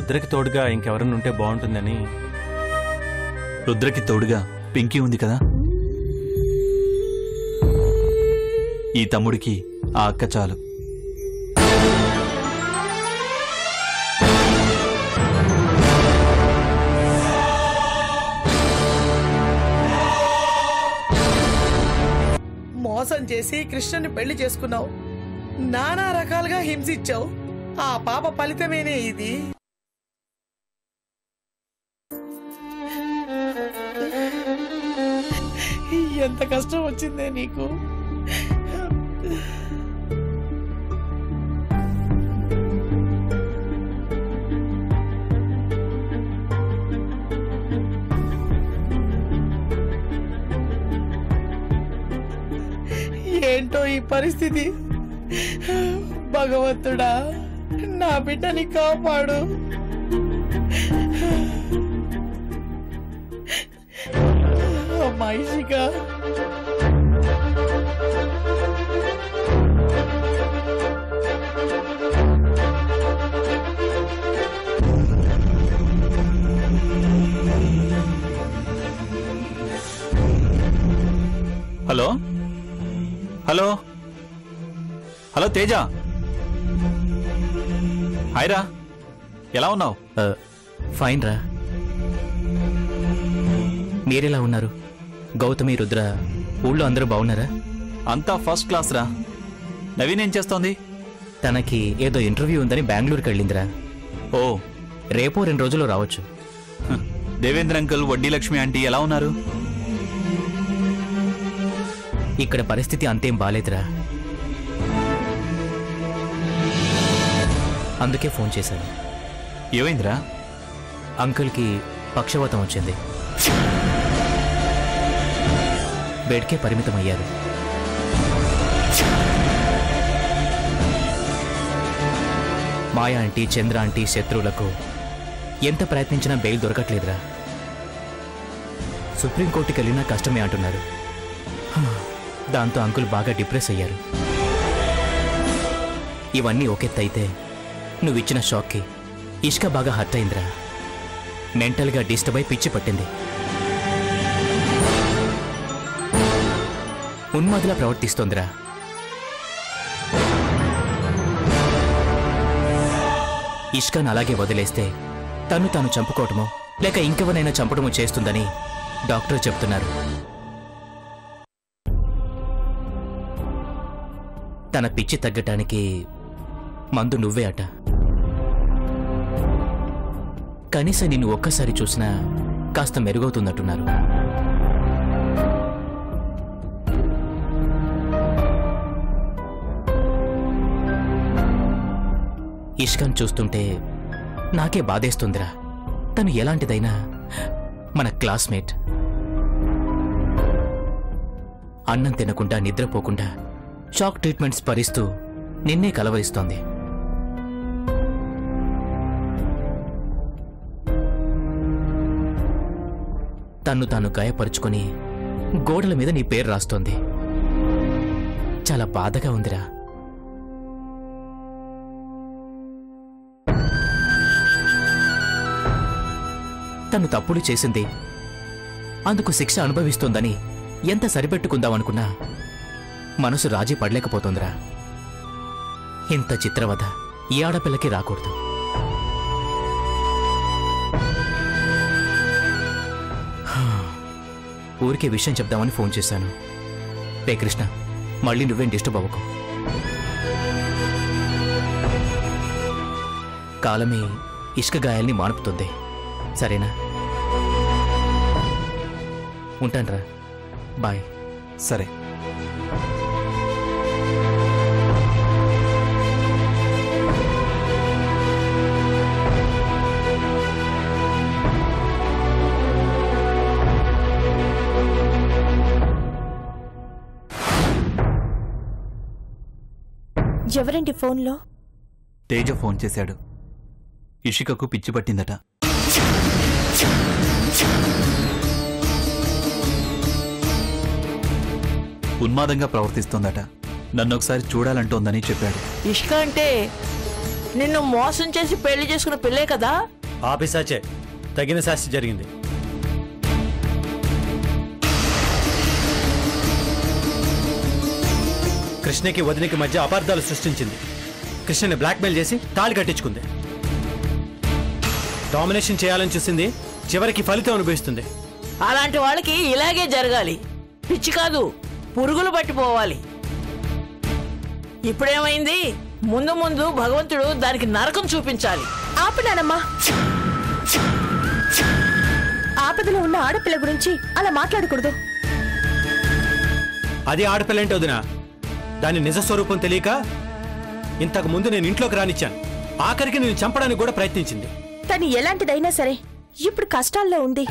రుద్రకి తోడుగా ఇంకెవరన్నా ఉంటే బాగుంటుందని. రుద్రకి తోడుగా పింకీ ఉంది కదా, ఈ తమ్ముడికి ఆ అక్క చాలు. మోసం చేసి కృష్ణని పెళ్లి చేసుకున్నావు, నానా రకాలుగా హింసించావు. ఆ పాప ఫలితమేనే ఇది. ఎంత కష్టం వచ్చిందే నీకు. ఏంటో ఈ పరిస్థితి. భగవంతుడా, నా బిడ్డని కాపాడు. అమ్మాయిగా hello hello hello Teja, hi రా, ఎలా ఉన్నావు? ఫైన్ రా, మీరెలా ఉన్నారు? గౌతమి, రుద్ర, ఊళ్ళో అందరూ బాగున్నారా? అంతా ఫస్ట్ క్లాస్ రా. నవీన్ ఏం చేస్తోంది? తనకి ఏదో ఇంటర్వ్యూ ఉందని బెంగళూరుకి వెళ్ళిందిరా. ఓ, రేపో 2 రోజుల్లో రావచ్చు. దేవేంద్ర అంకుల్, వడ్డీ లక్ష్మి ఆంటీ ఎలా ఉన్నారు? ఇక్కడ పరిస్థితి అంతేం బాలేదురా, అందుకే ఫోన్ చేశాను. ఏమైందిరా? అంకుల్కి పక్షవాతం వచ్చింది, బెడ్కే పరిమితమయ్యారు. మాయా ఆంటీ, చంద్ర ఆంటీ శత్రువులకు ఎంత ప్రయత్నించినా బెయిల్ దొరకట్లేదురా. సుప్రీంకోర్టుకి వెళ్ళినా కష్టమే అంటున్నారు. దాంతో అంకుల్ బాగా డిప్రెస్ అయ్యారు. ఇవన్నీ ఒకెత్తైతే నువ్విచ్చిన షాక్కి ఇష్క బాగా హర్ట్ అయిందిరా. మెంటల్గా డిస్టర్బ్ అయి పిచ్చి పట్టింది. ఉన్మాదిలా ప్రవర్తిస్తోందిరా. ఇష్కను అలాగే వదిలేస్తే తను తాను చంపుకోవటమో లేక ఇంకెవరైనా చంపడమో చేస్తుందని డాక్టర్ చెప్తున్నారు. తన పిచ్చి తగ్గటానికి మందు నువ్వే అట. కనీసం నిన్ను ఒక్కసారి చూసినా కాస్త మెరుగవుతుందంటున్నారు. ఇష్కాన్ చూస్తుంటే నాకే బాధేస్తుందిరా. తను ఎలాంటిదైనా మన క్లాస్మేట్. అన్నం తినకుండా నిద్రపోకుండా షాక్ ట్రీట్మెంట్స్ భరిస్తూ నిన్నే కలవరిస్తోంది. తన్ను తాను గాయపరుచుకొని గోడల మీద నీ పేరు రాస్తోంది. చాలా బాధగా ఉందిరా. తను తప్పులు చేసింది, అందుకు శిక్ష అనుభవిస్తోందని ఎంత సరిపెట్టుకుందామనుకున్నా మనసు రాజీ పడలేకపోతోందిరా. ఇంత చిత్రవద ఈ ఆడపిల్లకి రాకూడదు. ఊరికే విషయం చెప్దామని ఫోన్ చేశాను. రే కృష్ణ, మళ్ళీ నువ్వేం డిస్టర్బ్ అవ్వకు. కాలమే ఇష్క గాయాల్ని మానుపుతుంది, సరేనా? ఉంటాన్రా, బాయ్. సరే. ఎవరండి ఫోన్లో? తేజ ఫోన్ చేశాడు. ఇషికకు పిచ్చి పట్టిందట. ఉన్మాదంగా ప్రవర్తిస్తోందట. నన్నొకసారి చూడాలంటోందని చెప్పాడు. ఇష్క అంటే నిన్ను మోసం చేసి పెళ్లి చేసుకున్న పిల్లే కదా? ఆ పిశాచే తగిన శాస్తి జరిగింది. కృష్ణకి వదినికి మధ్య అపార్థాలు సృష్టించింది. కృష్ణని బ్లాక్మెయిల్ చేసి తాళి కట్టించుకుంది. డామినేషన్ చేయాలని చూసింది. చివరికి ఫలితం అనుభవిస్తుంది. అలాంటి వాళ్ళకి ఇలాగే జరగాలి. పిచ్చి కాదు, పురుగులు పట్టిపోవాలి. ఇప్పుడేమైంది? ముందు ముందు భగవంతుడు దానికి నరకం చూపించాలి. ఆపడానమ్మా. ఆపదలో ఉన్న ఆడపిల్ల గురించి అలా మాట్లాడకూడదు. అది ఆడపిల్లంటే వదినా, దాని నిజస్వరూపం తెలియక ఇంతకు ముందు నేను ఇంట్లోకి రానిచ్చాను. ఆఖరికి నేను చంపడానికి కూడా ప్రయత్నించింది. తను ఎలాంటిదైనా సరే ఇప్పుడు కష్టాల్లో ఉంది.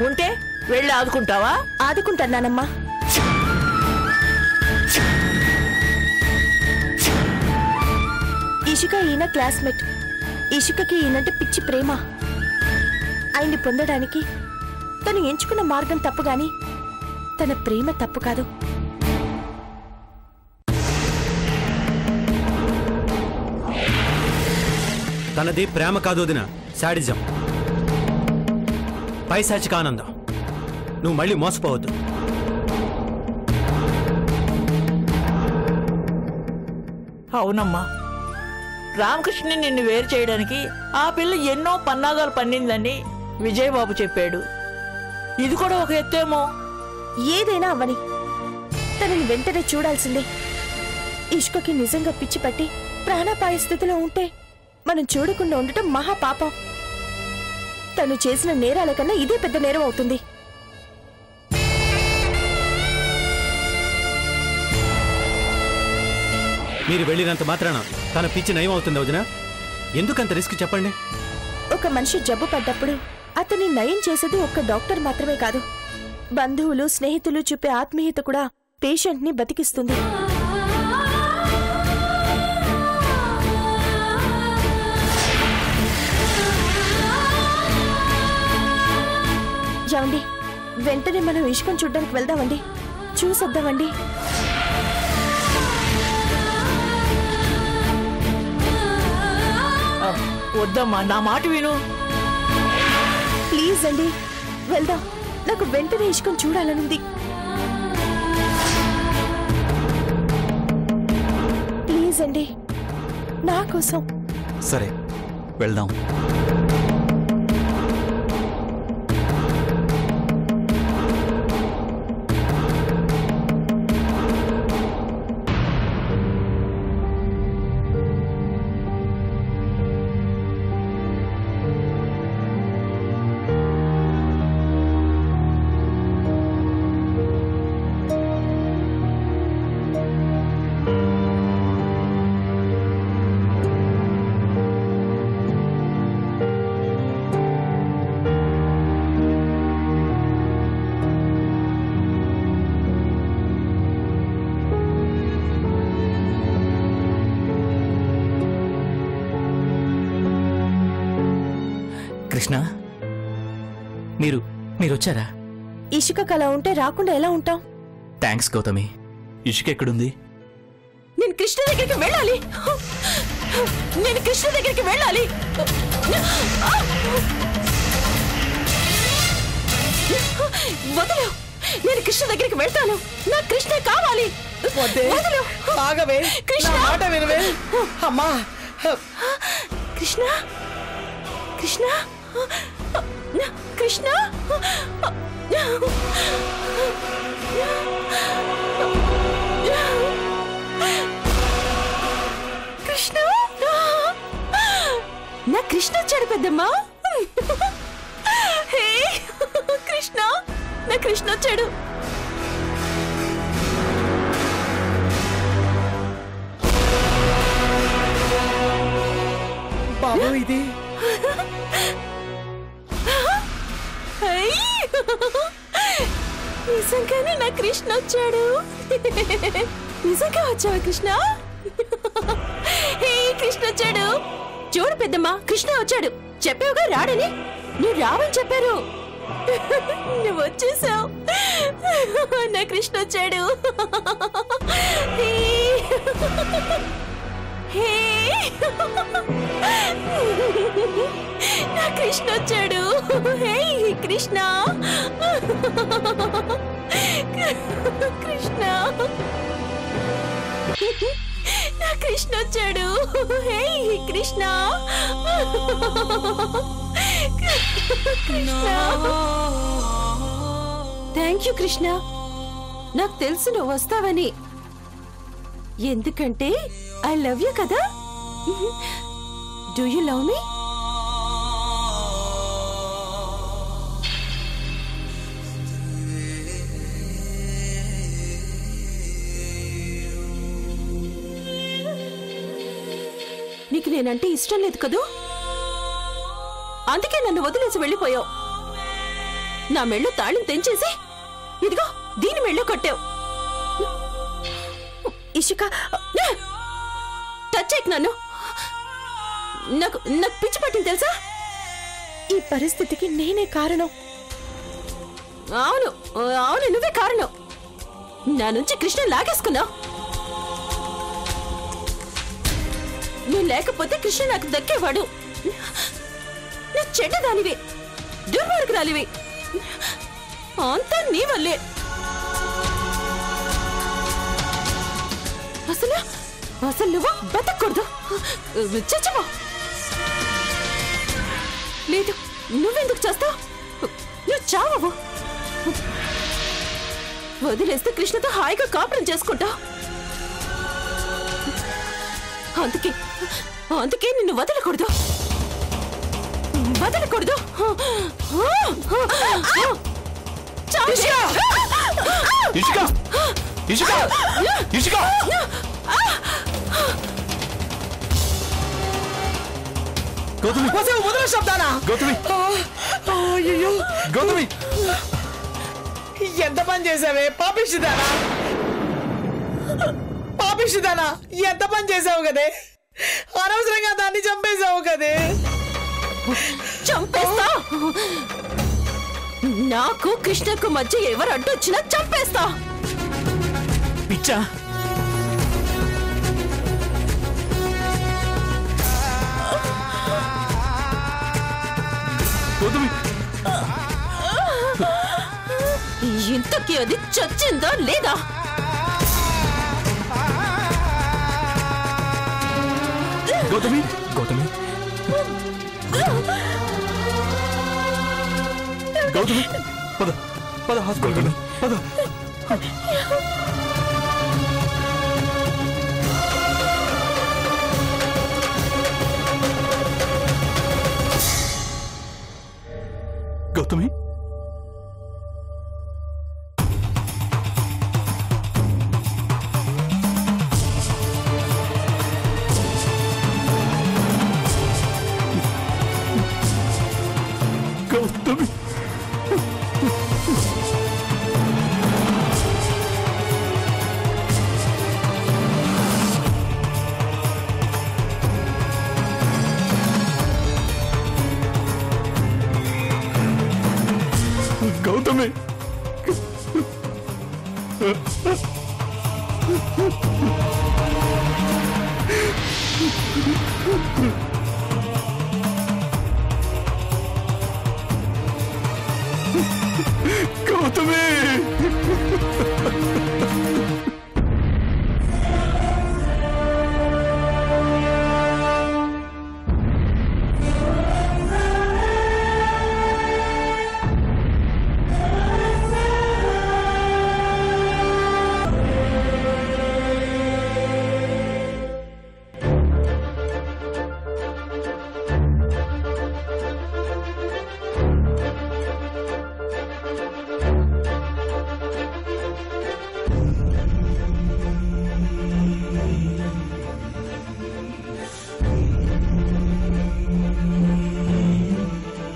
ఉంటే వెళ్ళి ఆదుకుంటావా? ఆదుకుంటానమ్మా. ఇషిక ఈయన క్లాస్మేట్. ఇషికకి ఈయనంటే పిచ్చి ప్రేమ. ఆయన్ని పొందడానికి తను ఎంచుకున్న మార్గం తప్పు గాని తన ప్రేమ తప్పు కాదు. తనది ప్రేమ కాదు వదిన, శాడిజం, పైశాచిక ఆనందం. నువ్వు మళ్ళీ మోసపోవద్దు. అవునమ్మా, రామకృష్ణ నిన్ను వేరు చేయడానికి ఆ పిల్ల ఎన్నో పన్నాగాలు పన్నిందని విజయబాబు చెప్పాడు. ఇది కూడా ఒక ఎత్తేమో. ఏదైనా అవ్వని తనని వెంటనే చూడాల్సిందే. ఇష్కకి నిజంగా పిచ్చి పట్టి ప్రాణాపాయ స్థితిలో ఉంటే మనం చూడకుండా ఉండటం మహాపాపం. తను చేసిన నేరాల కన్నా ఇదే పెద్ద నేరం అవుతుంది. మీరు వెళ్ళినంత మాత్రాన తన పిచ్చి నయం అవుతుంది వదిన. ఎందుకంత రిస్క్ చెప్పండి? ఒక మనిషి జబ్బు పడ్డప్పుడు అతన్ని నయం చేసేది ఒక్క డాక్టర్ మాత్రమే కాదు, బంధువులు స్నేహితులు చూపే ఆత్మీయత కూడా పేషెంట్ ని బతికిస్తుంది. ఏమండి, వెంటనే మనం ఇష్కం చూడ్డానికి వెళ్దామండి, చూసొద్దామండి. వద్దమ్మా, నా మాట విను. ప్లీజ్ అండి, వెళ్దాం. నాకు వెంటనే ఇష్కం చూడాలనుంది. ప్లీజ్ అండి, నా కోసం. సరే వెళ్దాం. కృష్ణ, మీరొచ్చారా? ఇషికకు అలా ఉంటే రాకుండా ఎలా ఉంటాం? థ్యాంక్స్ గౌతమి. ఇషిక ఎక్కడుంది? నేను కృష్ణ దగ్గరికి వెళ్ళాలి. నేను కృష్ణ దగ్గరికి వెళ్ళాలి. వదిలు, నేను కృష్ణ దగ్గరికి వెళ్తాను. నాకు కృష్ణ కావాలి. వదిలు. ఆగవే, కృష్ణ. నా మాట వినవే. అమ్మా, కృష్ణ, కృష్ణ, కృష్ణ, కృష్ణ. నా కృష్ణ వచ్చాడు పెద్దమ్మా. హే కృష్ణ, నా కృష్ణ వచ్చాడు. బాబు ఇది నిజంగానే నా కృష్ణ వచ్చాడు. నిజంగా వచ్చావా కృష్ణ? హే కృష్ణ వచ్చాడు. చూడు పెద్దమ్మా, కృష్ణ వచ్చాడు. చెప్పావుగా రాడని. నువ్వు రావని చెప్పారు. నువ్వు వచ్చేసావు. నా కృష్ణ వచ్చాడు. హే నా కృష్ణ వచ్చాడు. హే కృష్ణ, కృష్ణ, నా కృష్ణ వచ్చాడు. Hey Krishna, Krishna. Thank you Krishna. నాకు తెలుసు నువ్వు వస్తావని. ఎందుకంటే ఐ లవ్ యూ కదా. Do you love me? నీకు నేనంటే ఇష్టం లేదు కదూ, అందుకే నన్ను వదిలేసి వెళ్ళిపోయావు. నా మెళ్ళు తాళం తెంచేసి ఇదిగో దీని మెళ్ళు కొట్టావు. ఇషిక, టచ్ చేయకు నన్ను. నాకు నాకు పిచ్చి పట్టింది తెలుసా. ఈ పరిస్థితికి నేనే కారణం. అవును అవును, నువ్వే కారణం. నా నుంచి కృష్ణ లాగేసుకున్నావు. నువ్వు లేకపోతే కృష్ణ నాకు దక్కేవాడు. నువ్వు చెడ్డదానివి, దుర్మార్గురాలివి. అంతా నీ వల్లే. అసలు అసలు నువ్వు బతకూడదు, చచ్చిపో. లేదు, నువ్వెందుకు చేస్తావు? నువ్వు చావవు. వదిలేస్తే కృష్ణతో హాయిగా కాపురం చేసుకుంటావు. అందుకే అందుకే నిన్ను వదలకూడదు, వదలకూడదు. గౌతమి, వదిలే శబ్దానా. గౌతమి, అయ్యో గౌతమి, ఎంత పని చేసావే పాపిష్టిదానా, పాపిష్టిదానా. ఎంత పని చేసావు కదే, అనవసరంగా దాన్ని చంపేశావు కదే. చంపేస్తా. నాకు కృష్ణకు మధ్య ఎవరు అడ్డొచ్చినా చంపేస్తా. పిచ్చా. గౌతమి, ఇంతకీ అది చచ్చిందా లేదా? గౌతమి, గౌతమి, గౌతమి, పద పద హాస్పిటల్ పద. గౌతమి, గౌతమి, గౌతమి, గౌతమి.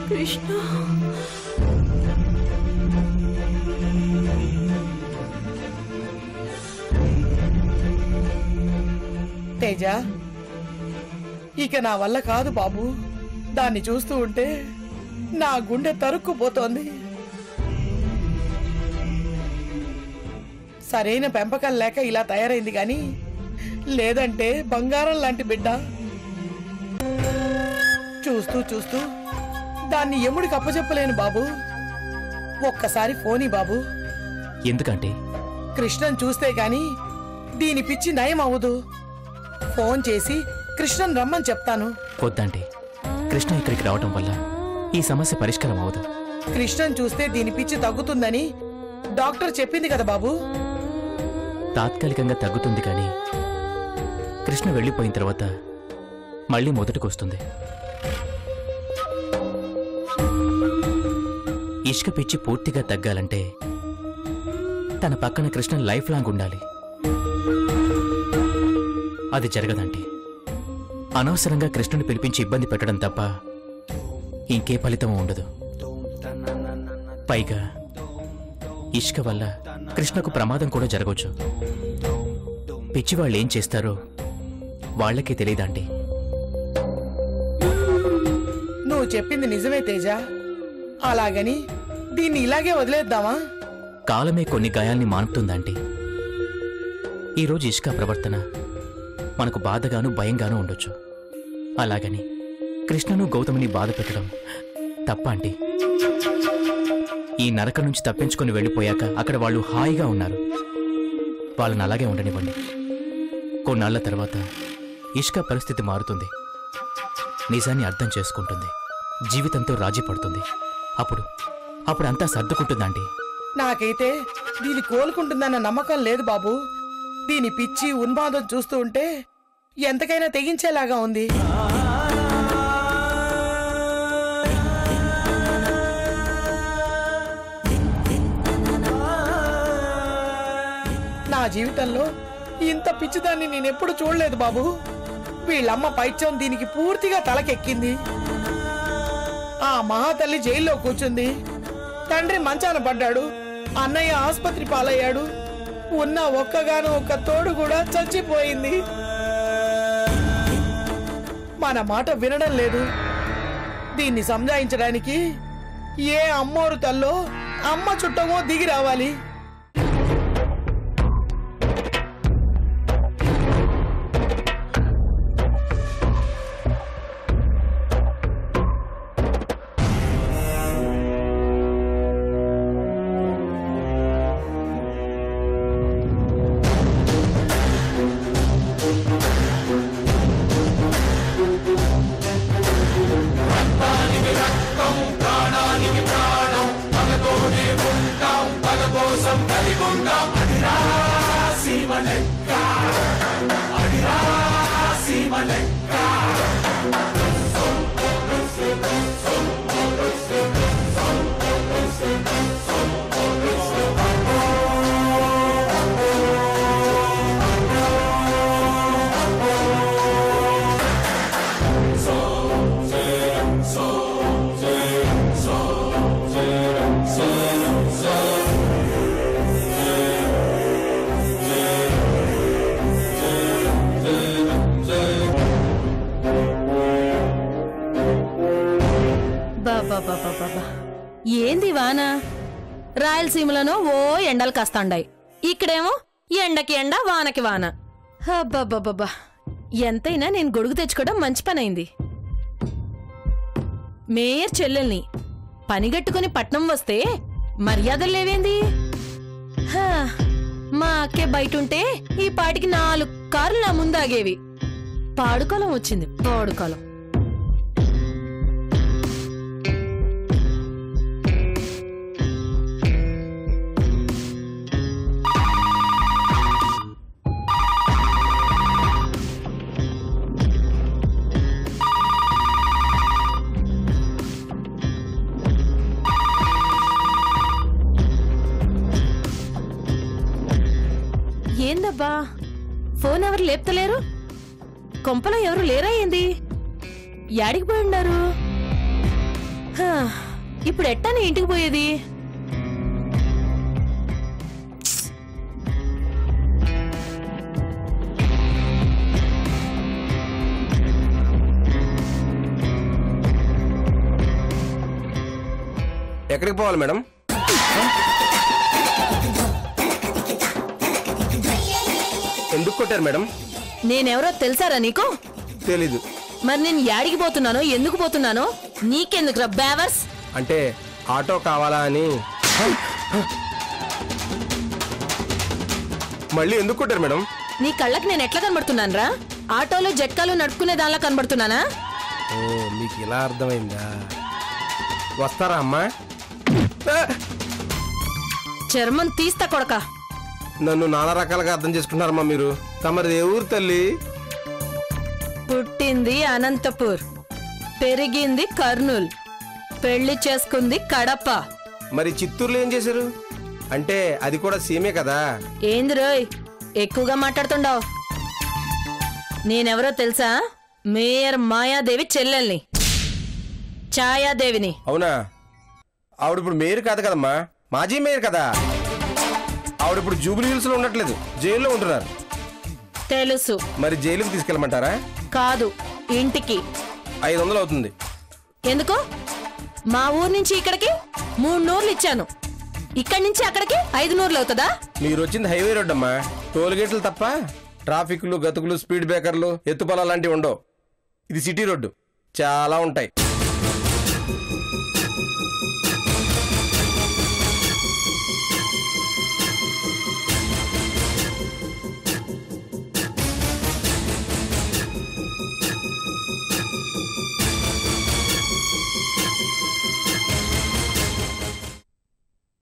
కృష్ణ, తేజ, ఇక నా వల్ల కాదు బాబు. దాన్ని చూస్తూ ఉంటే నా గుండె తరుక్కుపోతోంది. సరైన పెంపకం లేక ఇలా తయారైంది గాని లేదంటే బంగారం లాంటి బిడ్డ. చూస్తూ చూస్తూ దాన్ని ఎముడికి అప్పచెప్పలేను బాబు. ఒక్కసారి ఫోనీ బాబు. ఎందుకంటే కృష్ణన్ చూస్తే గాని దీని పిచ్చి నయం అవ్వదు. ఫోన్ చేసి కృష్ణన్ రమ్మని చెప్తాను. వద్దంటే కృష్ణ ఇక్కడికి రావటం వల్ల ఈ సమస్య పరిష్కారం అవదు. కృష్ణన్ చూస్తే దీని పిచ్చి తగ్గుతుందని డాక్టర్ చెప్పింది కదా బాబు. తాత్కాలికంగా తగ్గుతుంది కానీ కృష్ణ వెళ్ళిపోయిన తర్వాత మళ్ళీ మొదటికొస్తుంది. ఇష్క పిచ్చి పూర్తిగా తగ్గాలంటే తన పక్కన కృష్ణ లైఫ్ లాంగ్ ఉండాలి. అది జరగదంటే అనవసరంగా కృష్ణుని పిలిపించి ఇబ్బంది పెట్టడం తప్ప ఇంకే ఫలితం ఉండదు. పైగా ఇష్క వల్ల కృష్ణకు ప్రమాదం కూడా జరగవచ్చు. పిచ్చివాళ్ళు ఏం చేస్తారో వాళ్లకే తెలియదండి. నువ్వు చెప్పింది నిజమే తేజ. అలాగని దీన్ని ఇలాగే వదిలేద్దామా? కాలమే కొన్ని గాయాల్ని మానుతుందండి. ఈరోజు ఇష్క ప్రవర్తన మనకు బాధగాను భయంగానూ ఉండొచ్చు. అలాగని కృష్ణను గౌతమిని బాధ పెట్టడం తప్ప అండి. ఈ నరకం నుంచి తప్పించుకొని వెళ్ళిపోయాక అక్కడ వాళ్ళు హాయిగా ఉన్నారు. వాళ్ళని అలాగే ఉండనివ్వండి. కొన్నాళ్ల తర్వాత ఇష్క పరిస్థితి మారుతుంది. నిజాన్ని అర్థం చేసుకుంటుంది. జీవితంతో రాజీ పడుతుంది. అప్పుడు అంతా సర్దుకుంటుందండి. నాకైతే దీని కోలుకుంటుందన్న నమ్మకం లేదు బాబు. దీని పిచ్చి ఉన్మాదం చూస్తూ ఉంటే ఎంతకైనా తెగించేలాగా ఉంది. నా జీవితంలో ఇంత పిచ్చిదాన్ని నేనెప్పుడు చూడలేదు బాబు. వీళ్ళమ్మ పైత్యం దీనికి పూర్తిగా తలకెక్కింది. ఆ మహాతల్లి జైల్లో కూర్చుంది. తండ్రి మంచాన పడ్డాడు. అన్నయ్య ఆసుపత్రి పాలయ్యాడు. ఉన్న ఒక్కగాను ఒక్క తోడు కూడా చచ్చిపోయింది. మన మాట వినడం లేదు. దీన్ని సంజాయించడానికి ఏ అమ్మోరు తల్లో అమ్మ చుట్టమో దిగి రావాలి. ఏంది వాన? రాయలసీమలోనో ఓ ఎండలు కాస్తాండాయి. ఇక్కడేమో ఎండకి ఎండ వానకి వాన. అబ్బబ్బబ్బబ్బా, ఎంతైనా నేను గొడుగు తెచ్చుకోవడం మంచి పనైంది. మేయర్ చెల్లెల్ని పనిగట్టుకుని పట్నం వస్తే మర్యాదలు లేవేంది? మా అక్కే బయటుంటే ఈ పాటికి 4 కార్లు నా ముందాగేవి. పాడుకాలం వచ్చింది, పాడుకాలం. ఏందబ్బా, ఫోన్ ఎవరు లేపుతలేరు? కొంపలో ఎవరు లేరా ఏంది? యాడికి పోయి ఉండారు? ఇప్పుడు ఎట్టానే ఇంటికి పోయేది? ఎక్కడికి పోవాలి మేడం? ఎందుకు కొట్టారు మేడం? నేనెవరో తెలుసారా నీకు? తెలీదు. మరి నేను యాడికి పోతున్నానో ఎందుకు పోతున్నానో నీకెందుకురా బేవర్స్? అంటే ఆటో కావాలా అని. మళ్ళీ ఎందుకు కొట్టారు మేడం? నీ కళ్ళకి నేను ఎట్లా కనబడుతున్నాను రా? ఆటోలో జట్కాలు నడుపుకునే దానిలా కనబడుతున్నానా? ఓ మీకు ఇలా అర్థమైందా? వస్తారా అమ్మా? చర్మం తీస్తా కొడక. నన్ను నానా రకాలుగా అర్థం చేసుకుంటున్నారమ్మా మీరు. తమరిది ఏ ఊరు తల్లి? పుట్టింది అనంతపూర్, పెరిగింది కర్నూల్, పెళ్లి చేసుకుంది కడప. మరి చిత్తూరులో ఏం చేశారు? అంటే అది కూడా సీమే కదా. ఏంది రోయ్ ఎక్కువగా మాట్లాడుతుండవు? నేనెవరో తెలుసా? మేయర్ మాయాదేవి చెల్లెల్ని, ఛాయాదేవిని. అవునా? ఆవిడప్పుడు మేయర్ కాదు కదమ్మా, మాజీ మేయర్ కదా. ఆవిడప్పుడు జూబ్లీ హిల్స్ లో ఉండట్లేదు, జైల్లో ఉంటున్నారు. తెలుసు. మరి జైలుకి తీసుకెళ్ళమంటారా? కాదు, ఇంటికి. 500 అవుతుంది. ఎందుకు? మా ఊరు నుంచి ఇక్కడికి 3 నూర్లు ఇచ్చాను, ఇక్కడి నుంచి అక్కడికి 5 నూర్లు అవుతుందా? మీరు వచ్చింది హైవే రోడ్ అమ్మా, టోల్ గేట్లు తప్ప ట్రాఫిక్లు, గతుకులు, స్పీడ్ బ్రేకర్లు, ఎత్తుపల్లాలు లాంటివి ఉండవు. ఇది సిటీ రోడ్డు, చాలా ఉంటాయి.